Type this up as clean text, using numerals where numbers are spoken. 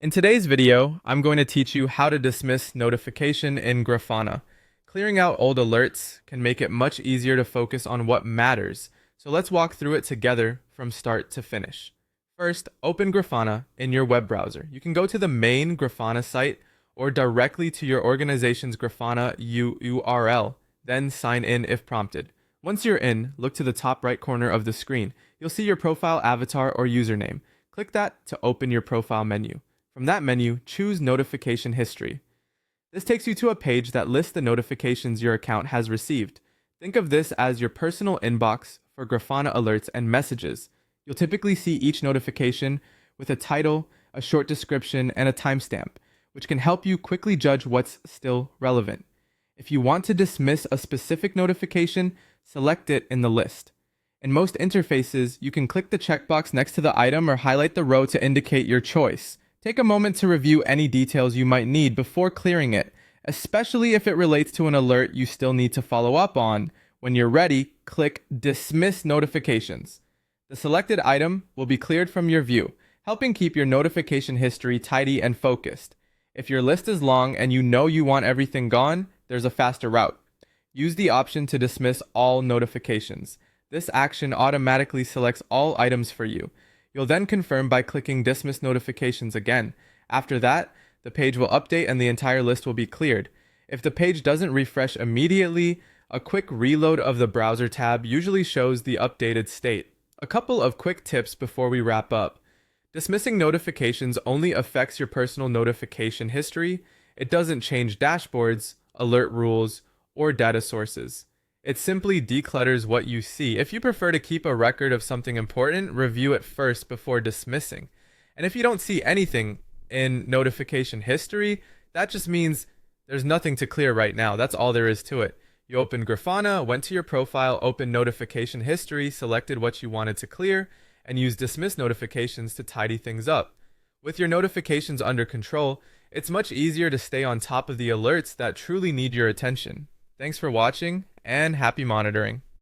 In today's video, I'm going to teach you how to dismiss notification in Grafana. Clearing out old alerts can make it much easier to focus on what matters, so let's walk through it together from start to finish. First, open Grafana in your web browser. You can go to the main Grafana site or directly to your organization's Grafana URL, then sign in if prompted. Once you're in, look to the top right corner of the screen. You'll see your profile avatar or username. Click that to open your profile menu. From that menu, choose Notification History. This takes you to a page that lists the notifications your account has received. Think of this as your personal inbox for Grafana alerts and messages. You'll typically see each notification with a title, a short description, and a timestamp, which can help you quickly judge what's still relevant. If you want to dismiss a specific notification, select it in the list. In most interfaces, you can click the checkbox next to the item or highlight the row to indicate your choice. Take a moment to review any details you might need before clearing it, especially if it relates to an alert you still need to follow up on. When you're ready, click Dismiss Notifications. The selected item will be cleared from your view, helping keep your notification history tidy and focused. If your list is long and you know you want everything gone, there's a faster route. Use the option to dismiss all notifications. This action automatically selects all items for you. You'll then confirm by clicking Dismiss Notifications again. After that, the page will update and the entire list will be cleared. If the page doesn't refresh immediately, a quick reload of the browser tab usually shows the updated state. A couple of quick tips before we wrap up. Dismissing notifications only affects your personal notification history. It doesn't change dashboards, alert rules, or data sources. It simply declutters what you see. If you prefer to keep a record of something important, review it first before dismissing. And if you don't see anything in notification history, that just means there's nothing to clear right now. That's all there is to it. You opened Grafana, went to your profile, opened notification history, selected what you wanted to clear, and used dismiss notifications to tidy things up. With your notifications under control, it's much easier to stay on top of the alerts that truly need your attention. Thanks for watching, and happy monitoring.